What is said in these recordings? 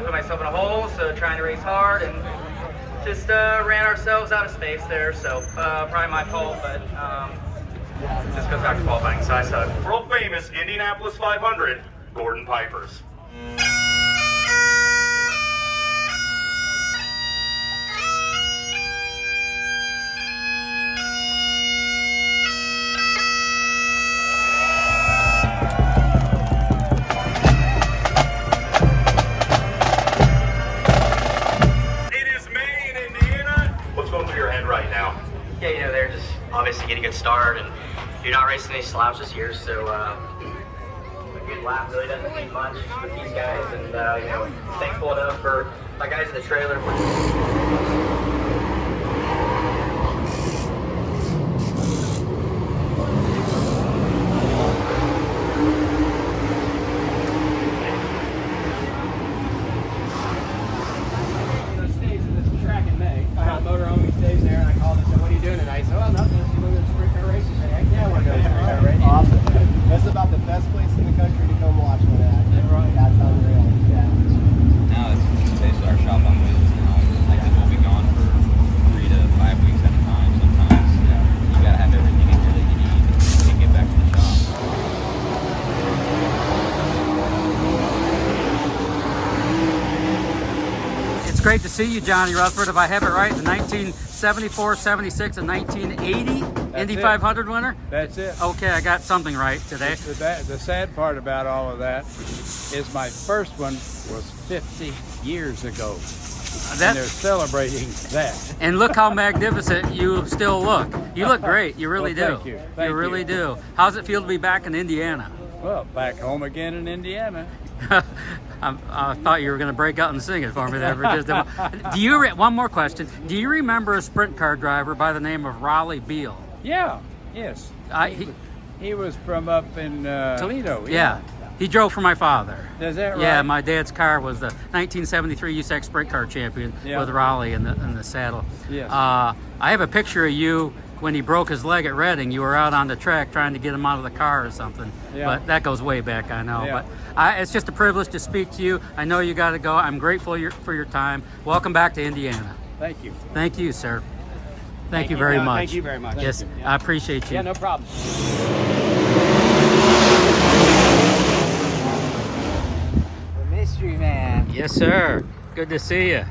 I put myself in a hole, so trying to race hard and just ran ourselves out of space there. So probably my fault, but just goes back to qualifying. So I suck. World famous Indianapolis 500, Gordon Pipers. Obviously get a good start, and you're not racing any slabs this year, so a good lap really doesn't mean much with these guys, and you know, thankful enough for my guys in the trailer. That's about the best place in the country to come watch one at. That's unreal. Yeah. Now it's basically our shop on wheels now. Like we'll be gone for 3 to 5 weeks at a time sometimes. Yeah. You gotta have everything in here that you need to get back to the shop. It's great to see you, Johnny Rutherford. If I have it right, the 1974, 76, and 1980 Indy 500 winner? That's it. Okay, I got something right today. The sad part about all of that is my first one was 50 years ago. And they're celebrating that. And look how magnificent you still look. You look great. You really do. Thank you. Thank you really do. How's it feel to be back in Indiana? Well, back home again in Indiana. I thought you were going to break out and sing it for me there for just a moment. One more question. Do you remember a sprint car driver by the name of Raleigh Beal? Yeah, yes. He was from up in Toledo. Yeah. He drove for my father. Is that right? Yeah, my dad's car was the 1973 USAC Sprint Car Champion with Raleigh in the saddle. Yes. I have a picture of you when he broke his leg at Reading. You were out on the track trying to get him out of the car or something. Yeah. But that goes way back, I know. Yeah. But it's just a privilege to speak to you. I know you got to go. I'm grateful for your time. Welcome back to Indiana. Thank you. Thank you, sir. Thank you very much. Thank you very much. Yes, I appreciate you. Yeah, no problem. The mystery man. Yes, sir. Good to see you.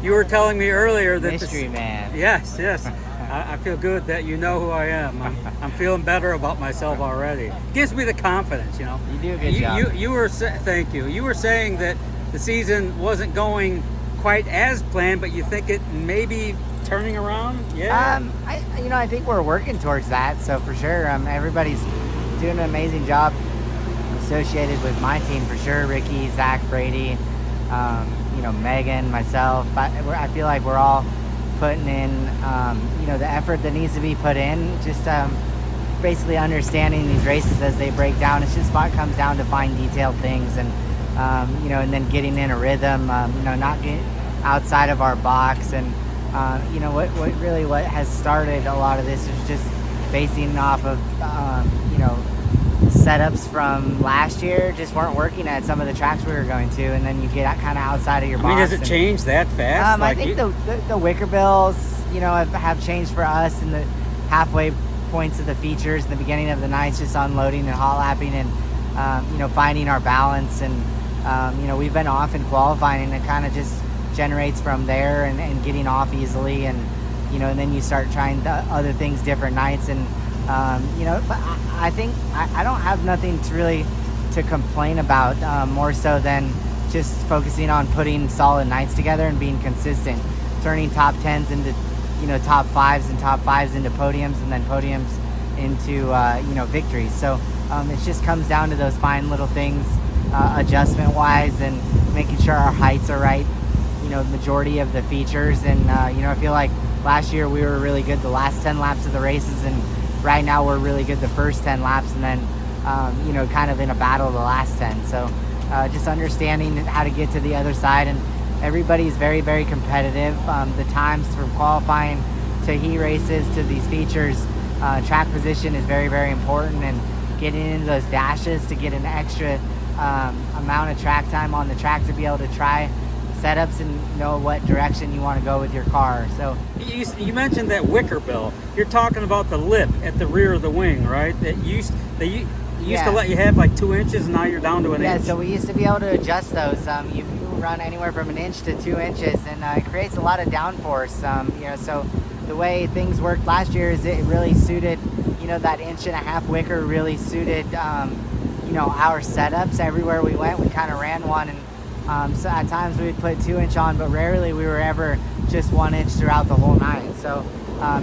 You were telling me earlier that Mystery man. Yes, yes. I feel good that you know who I am. I'm feeling better about myself already. Gives me the confidence, you know. You do a good job. You were thank you. You were saying that the season wasn't going quite as planned, but you think it may be turning around? Yeah. I think we're working towards that. So for sure, everybody's doing an amazing job associated with my team for sure. Ricky, Zach, Brady, Megan, myself. I feel like we're all putting in, the effort that needs to be put in. Just basically understanding these races as they break down. It's just what comes down to fine detailed things, and and then getting in a rhythm. Not getting outside of our box, and what has started a lot of this is just basing off of setups from last year just weren't working at some of the tracks we were going to, and then you get kind of outside of your box. Does it change that fast? I think the wicker bills, have changed for us in the halfway points of the features, in the beginning of the nights, just unloading and hot lapping and finding our balance, and we've been off in qualifying, and it kind of just generates from there, and getting off easily, and and then you start trying other things different nights, and but I think I don't have nothing to complain about, more so than just focusing on putting solid nights together and being consistent, turning top 10s into top 5s, and top 5s into podiums, and then podiums into victories. So it just comes down to those fine little things, adjustment wise, and making sure our heights are right, majority of the features, and I feel like last year we were really good the last 10 laps of the races, and right now we're really good the first 10 laps, and then kind of in a battle the last 10. So just understanding how to get to the other side, and everybody's very, very competitive. The times from qualifying to heat races to these features, track position is very, very important, and getting into those dashes to get an extra amount of track time on the track to be able to try setups and know what direction you want to go with your car. So You mentioned that wicker bill. You're talking about the lip at the rear of the wing, right? That used to let you have like 2 inches, and now you're down to an inch. Yeah, so we used to be able to adjust those. You run anywhere from an inch to 2 inches, and it creates a lot of downforce. So the way things worked last year is it really suited, that 1.5 inch wicker really suited, our setups. Everywhere we went, we kind of ran one, and so at times we would put 2 inch on, but rarely we were ever just 1 inch throughout the whole night. So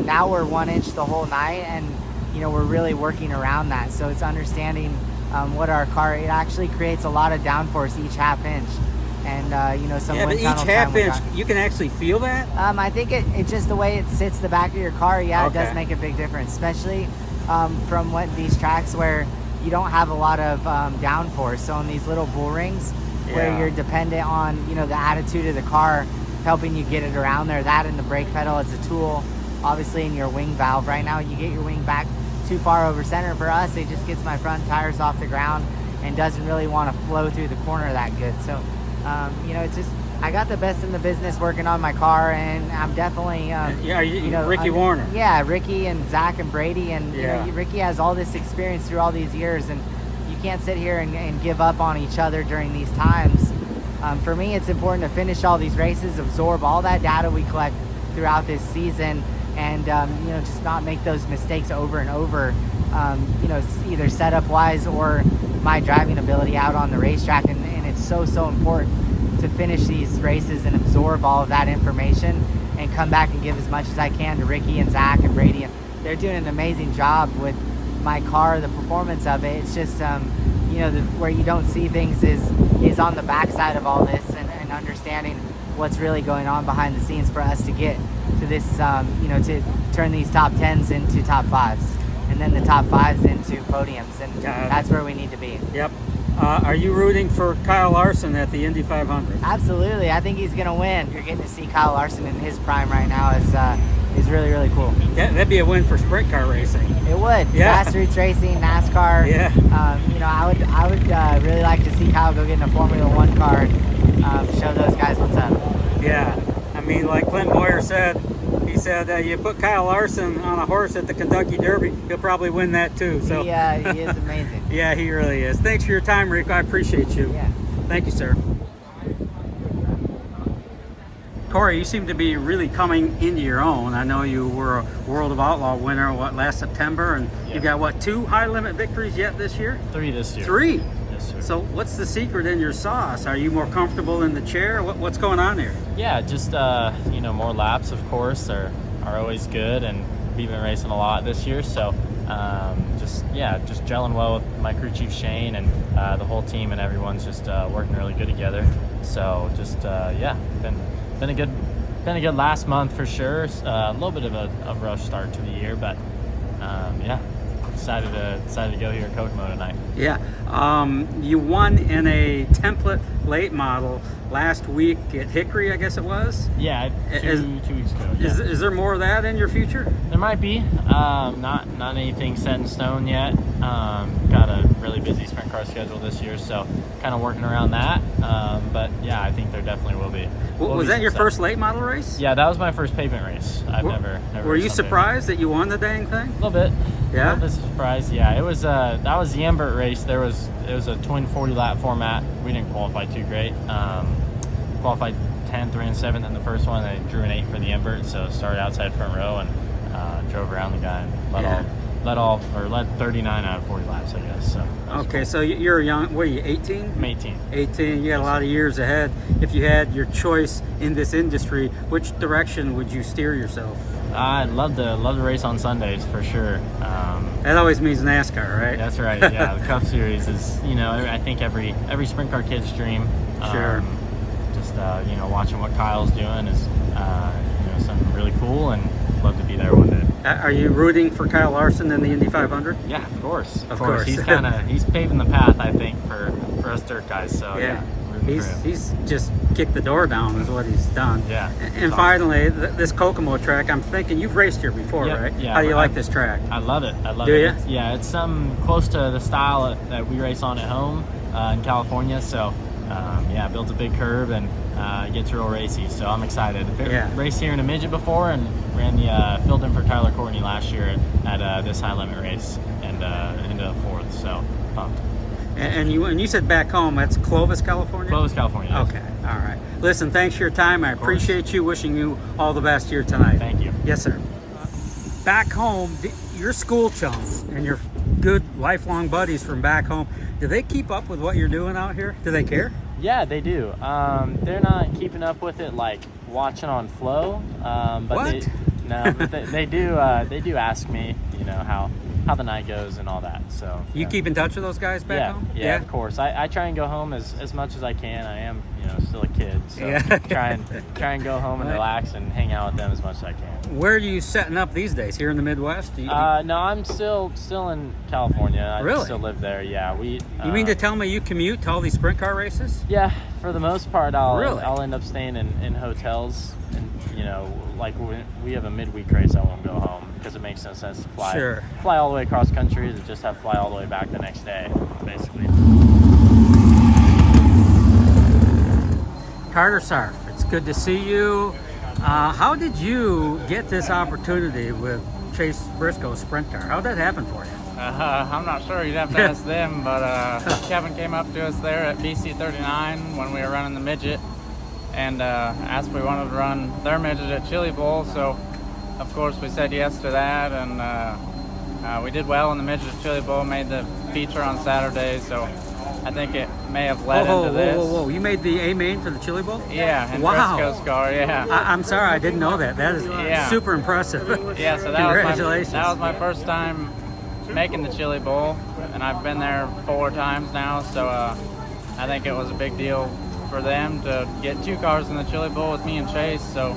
now we're 1 inch the whole night, and we're really working around that. So it's understanding what our car, it actually creates a lot of downforce each 1/2 inch. And some but wind each tunnel 1/2 time we inch, got. you can actually feel that. I think it just the way it sits the back of your car, it does make a big difference, especially from these tracks where you don't have a lot of downforce. So in these little bull rings where you're dependent on the attitude of the car helping you get it around there, that and the brake pedal as a tool, obviously, in your wing valve. Right now you get your wing back too far over center. For us, it just gets my front tires off the ground and doesn't really want to flow through the corner that good. So it's just, I got the best in the business working on my car, and I'm definitely Ricky Warner. Yeah, Ricky and Zach and Brady, and Ricky has all this experience through all these years, and you can't sit here and give up on each other during these times. For me, it's important to finish all these races, absorb all that data we collect throughout this season, and just not make those mistakes over and over, either setup wise or my driving ability out on the racetrack. And it's so important to finish these races and absorb all of that information and come back and give as much as I can to Ricky and Zach and Brady. And they're doing an amazing job with my car, the performance of it. It's just where you don't see things is on the backside of all this, and understanding what's really going on behind the scenes for us to get to this, to turn these top 10s into top 5s, and then the top 5s into podiums, and that's where we need to be. Yep. Are you rooting for Kyle Larson at the Indy 500? Absolutely. I think he's going to win. You're getting to see Kyle Larson in his prime right now is really, really cool. That'd be a win for sprint car racing. It would. Yeah. Grassroots racing, NASCAR. Yeah. I would really like to see Kyle go get in a Formula One car and show those guys what's up. Yeah. I mean, like Clint Boyer said, he said you put Kyle Larson on a horse at the Kentucky Derby, he'll probably win that too. So He is amazing. Yeah, he really is. Thanks for your time, Rico. I appreciate you. Yeah. Thank you, sir. Corey, you seem to be really coming into your own. I know you were a World of Outlaw winner, last September, and you got, 2 high limit victories yet this year? 3 this year. 3? Yes, sir. So what's the secret in your sauce? Are you more comfortable in the chair? What's going on here? Yeah, just, more laps, of course, are always good, and we've been racing a lot this year, so just gelling well with my crew chief Shane, and the whole team, and everyone's just working really good together. So just been a good last month for sure. A little bit of a rough start to the year, but excited to go here at Kokomo tonight. Yeah, you won in a template late model last week at Hickory, I guess it was. Yeah, 2 weeks ago. Yeah. Is there more of that in your future? There might be. Not anything set in stone yet. Got a really busy sprint car schedule this year, so kind of working around that. But yeah, I think there definitely will be. Was that your first late model race? Yeah, that was my first pavement race. I've never Were you raced surprised that you won the dang thing? A little bit. Yeah. A little bit surprised. Yeah, it was. That was the Embert race. It was a twin 40-lap format. We didn't qualify too great. Qualified 10th, ran 7th in the first one. I drew an 8 for the Embert, so started outside front row and drove around the guy and led 39 out of 40 laps, I guess. So okay, cool. so you're young. What are you, 18? I'm 18. 18. You got a lot of years ahead. If you had your choice in this industry, which direction would you steer yourself? I'd love to race on Sundays for sure. That always means NASCAR, right? That's right. Yeah, the Cup Series is, I think every sprint car kid's dream. Sure. Just watching what Kyle's doing is something really cool, and love to be there one day. Are you rooting for Kyle Larson in the Indy 500? Yeah, of course. Of course. He's paving the path, I think, for us dirt guys. So Yeah. He's just kicked the door down is what he's done. Yeah. And finally, this Kokomo track, I'm thinking you've raced here before, Yep, right? yeah, How do you like this track? I love it. I love Do it. you? It's some close to the style that we race on at home in California. So, builds a big curve and gets real racy. So I'm excited. Raced here in a midget before and ran the filled in for Tyler Courtney last year at this high limit race and ended up 4th. So pumped. And you said back home, that's Clovis, California? Clovis, California. Yes. Okay, all right. Listen, thanks for your time. I appreciate you. Wishing you all the best here tonight. Thank you. Yes, sir. Back home, your school chums and your good lifelong buddies from back home, do they keep up with what you're doing out here? Do they care? Yeah, they do. They're not keeping up with it like watching on Flow, but what? they do ask me, how the night goes and all that. So you keep in touch with those guys back home? Yeah, of course. I try and go home as much as I can. I am, still a kid, so try and go home and relax and hang out with them as much as I can. Where are you setting up these days? Here in the Midwest? No, I'm still in California. I still live there. Yeah, you mean to tell me you commute to all these sprint car races? Yeah, for the most part, I'll end up staying in hotels, and like when we have a midweek race, I won't go home because it makes no sense to fly all the way across country to just have to fly all the way back the next day, basically. Karter Sarff, it's good to see you. How did you get this opportunity with Chase Briscoe's sprint car? How did that happen for you? I'm not sure. You'd have to ask them, but Kevin came up to us there at BC 39 when we were running the midget and asked if we wanted to run their midget at Chili Bowl. So, of course, we said yes to that, and we did well in the midget at Chili Bowl, made the feature on Saturday, so I think it may have led into this. Whoa. You made the A main for the Chili Bowl? Yeah, in wow. Briscoe's car, yeah. I'm sorry, I didn't know that. That is super impressive. Yeah, so Congratulations. that was my first time making the Chili Bowl, and I've been there 4 times now, so I think it was a big deal for them to get 2 cars in the Chili Bowl with me and Chase, so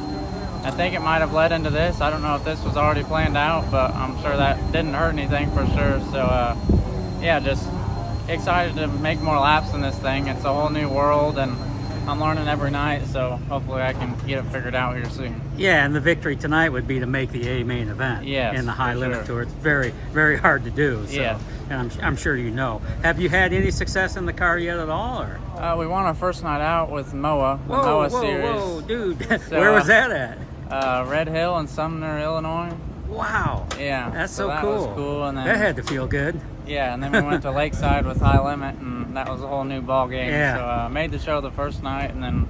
I think it might have led into this. I don't know if this was already planned out, but I'm sure that didn't hurt anything for sure. So just excited to make more laps in this thing. It's a whole new world, and I'm learning every night, so hopefully I can get it figured out here soon. Yeah, and the victory tonight would be to make the A main event in the high limit tour. It's very, very hard to do. So, yeah. And I'm sure you know. Have you had any success in the car yet at all? Or? We won our first night out with MOA, the MOA series. Whoa, dude. So, where was that at? Red Hill in Sumner, Illinois. Wow. Yeah. That's so that cool. Was cool. And then, that had to feel good. Yeah, and then we went to Lakeside with High Limit, and that was a whole new ball game. Yeah. So I made the show the first night, and then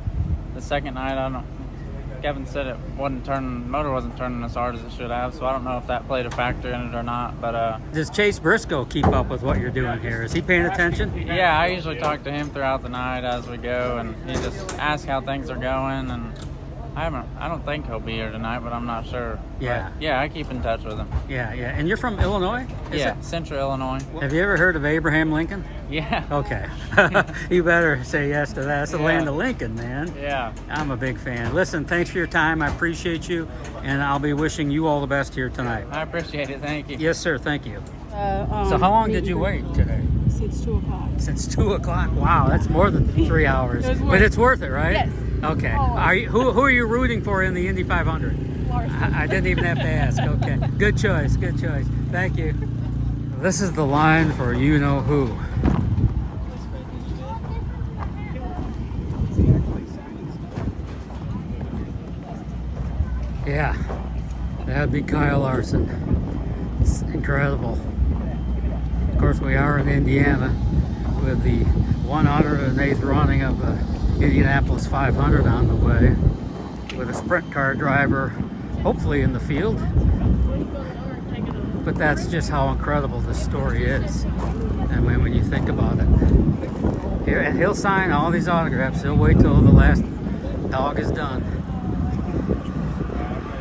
the second night, I don't know. Kevin said it motor wasn't turning as hard as it should have, so I don't know if that played a factor in it or not. But does Chase Briscoe keep up with what you're doing here? Is he paying attention? Yeah, I usually talk to him throughout the night as we go, and he just asks how things are going. And I don't think he'll be here tonight, but I'm not sure. Yeah. But yeah, I keep in touch with him. Yeah. And you're from Illinois? Central Illinois. Have you ever heard of Abraham Lincoln? Yeah. Okay. You better say yes to that. That's the land of Lincoln, man. Yeah. I'm a big fan. Listen, thanks for your time. I appreciate you, and I'll be wishing you all the best here tonight. I appreciate it. Thank you. Yes, sir. Thank you. So how long did you wait today? Since 2 o'clock. Since 2 o'clock. Wow, that's more than 3 hours. But it's worth it, right? Yes. Okay. Who are you rooting for in the Indy 500? Larson. I didn't even have to ask. Okay. Good choice. Good choice. Thank you. This is the line for you know who. Yeah, that'd be Kyle Larson. It's incredible. Of course, we are in Indiana with the 108th running of the Indianapolis 500 on the way, with a sprint car driver hopefully in the field. But that's just how incredible this story is. And when you think about it, and he'll sign all these autographs. He'll wait till the last dog is done.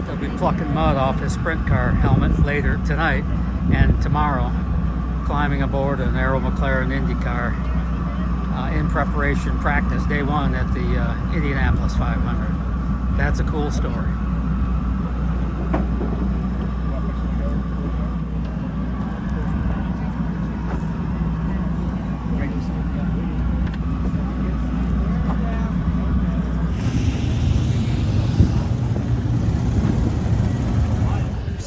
He'll be plucking mud off his sprint car helmet later tonight and tomorrow, climbing aboard an Arrow McLaren Indy car in preparation practice day 1 at the Indianapolis 500. That's a cool story.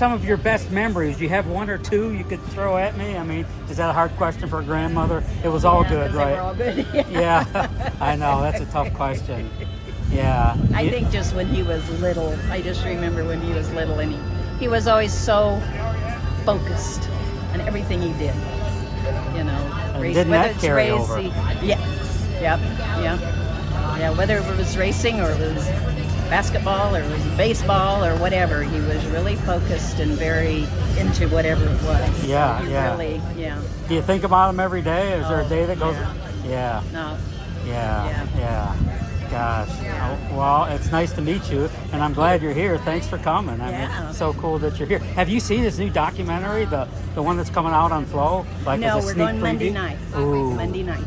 some of your best memories? Do you have one or two you could throw at me? I mean, is that a hard question for a grandmother? It was all good, right? They were all good. Yeah, I know, that's a tough question. Yeah. I think just when he was little, I just remember when he was little, and he was always so focused on everything he did. You know, didn't that carry over? Yeah, yeah. Whether it was racing or it was basketball or it was baseball or whatever, he was really focused and very into whatever it was. Yeah, He yeah. Really, yeah. Do you think about him every day? Is there a day that goes? Yeah. Yeah. No. Yeah. Gosh. Oh, well, it's nice to meet you, and I'm glad you're here. Thanks for coming. I mean, so cool that you're here. Have you seen this new documentary, the one that's coming out on Flow? Like, No, as a we're sneak going preview? Monday night. Ooh. Monday night.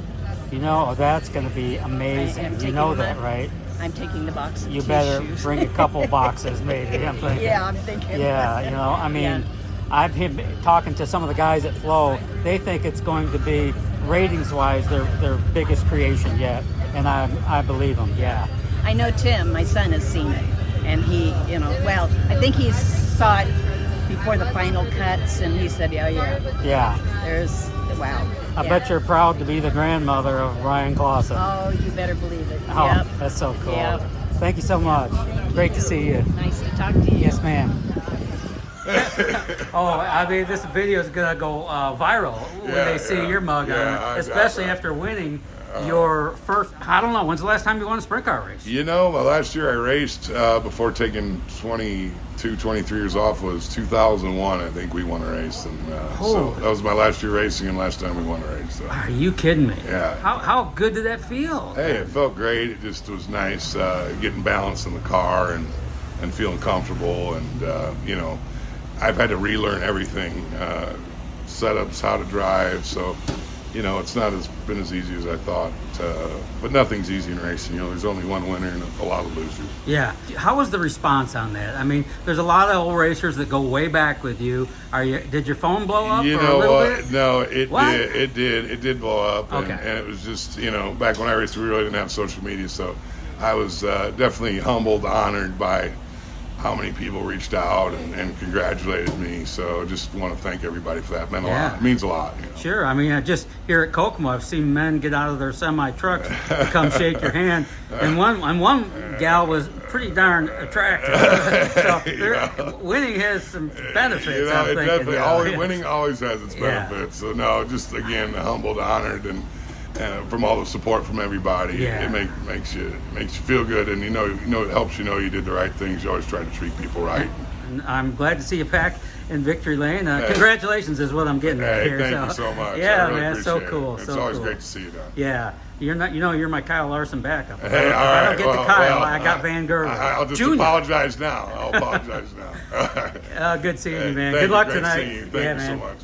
You know, that's going to be amazing. You know that, right? I'm taking the box of You better tissues. bring a couple boxes, maybe. I'm thinking. Yeah, I'm thinking. Yeah, you know, I mean, Yeah. I've been talking to some of the guys at Flow. They think it's going to be, ratings-wise, their biggest creation yet, and I believe them. Yeah. I know Tim, my son, has seen it, and he, you know, well, I think he saw it before the final cuts, and he said, yeah. Yeah. There's, wow. I bet you're proud to be the grandmother of Ryan Clausen. Oh, you better believe it. Oh, Yep. that's so cool. Yep. Thank you so much. Great to see you. Nice to talk to you. Yes, ma'am. Oh, I mean, this video is gonna go viral when they see your mug on it, especially after winning your first. I don't know. When's the last time you won a sprint car race? You know, last year I raced before taking 22, 23 years off was 2001. I think we won a race, and so that was my last year racing and last time we won a race. So. Are you kidding me? Yeah. How good did that feel? Hey, it felt great. It just was nice getting balance in the car and feeling comfortable. And you know, I've had to relearn everything, setups, how to drive. So, you know, it's not been as easy as I thought. But nothing's easy in racing. You know, there's only one winner and a lot of losers. Yeah. How was the response on that? I mean, there's a lot of old racers that go way back with you. Did your phone blow up? You for know a little what? bit? No, it did blow up. Okay. And it was just, you know, back when I raced, we really didn't have social media. So I was definitely humbled, honored by how many people reached out and congratulated me. So just want to thank everybody for that. It meant a lot. It means a lot. You know? Sure. I mean, just here at Kokomo, I've seen men get out of their semi-trucks to come shake your hand. And one gal was pretty darn attractive. So winning has some benefits, You know, I'm it thinking. definitely, winning always has its benefits. So no, just again, humbled, honored, and from all the support from everybody, it makes you feel good, and you know it helps you know you did the right things. You always try to treat people right. And I'm glad to see you back in victory lane. Congratulations is what I'm getting at here. Thank you so much. Yeah, I really man, so appreciate cool. it. It's so always cool. great to see you, Don. Yeah, you're my Kyle Larson backup. Hey, if all I right. don't get to Kyle, I got Van Gurley. I'll just Junior. apologize now. I'll apologize now. Good seeing you, man. Thank Good luck you. Great tonight. seeing you. Thank you so much.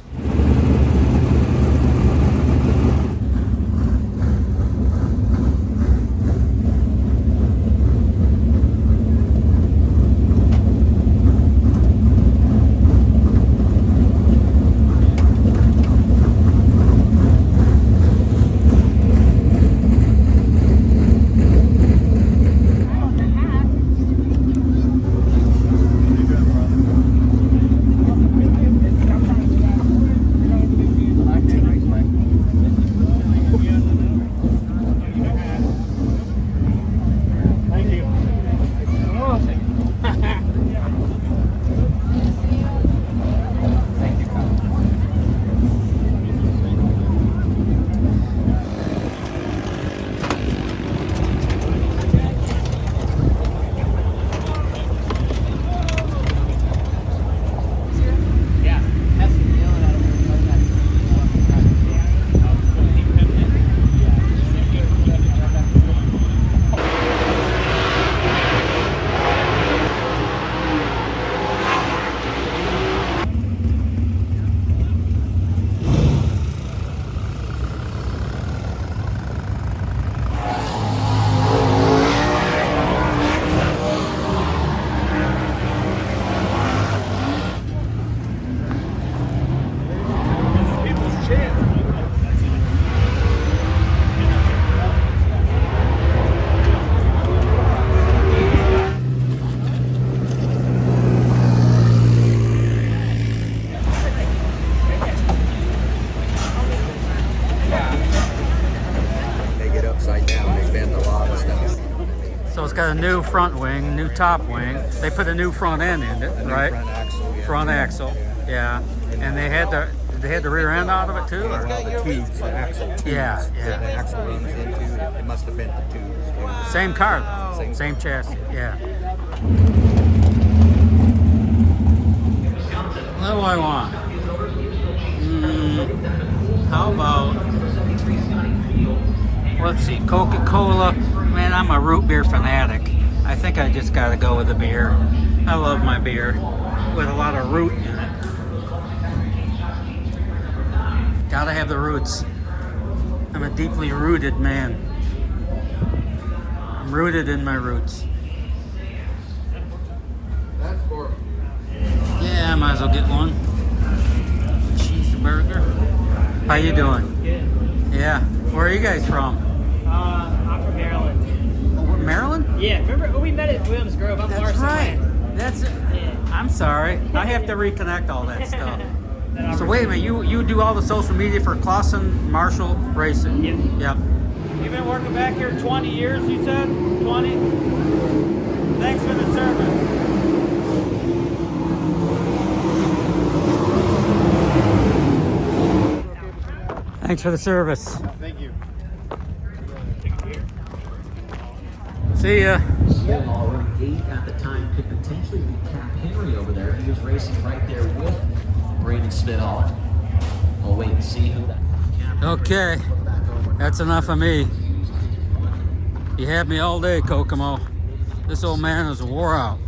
got a new front wing, new top wing. They put a new front end in it, right? Front axle. Yeah. Front axle, yeah. And they had the rear end out of it too? Or? Well, the tubes, the axle tubes. Yeah, that yeah. The axle runs into, it must have bent the tubes. Same car though, same chassis, yeah. What do I want? How about, let's see, Coca-Cola. Man, I'm a root beer fanatic. I think I just gotta go with the beer. I love my beer with a lot of root in it. Gotta have the roots. I'm a deeply rooted man. I'm rooted in my roots. Yeah, I might as well get one. Cheeseburger. How you doing? Good. Yeah. Where are you guys from? I'm from Maryland. Oh, Maryland? Yeah, remember we met at Williams Grove. I'm That's Larson. right. That's it. Yeah. I'm sorry. I have to reconnect all that stuff. So wait a minute, you do all the social media for Clausen Marshall Racing? Yep. Yep. You've been working back here 20 years, you said? 20? Thanks for the service. Thanks for the service. Thank you. See ya. Small already 8 at the time, could potentially be Cap Henry over there. He was racing right there with Braden Spitall. We'll wait and see who that. Okay, that's enough of me. You had me all day, Kokomo. This old man is wore out.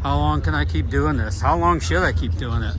How long can I keep doing this? How long should I keep doing it?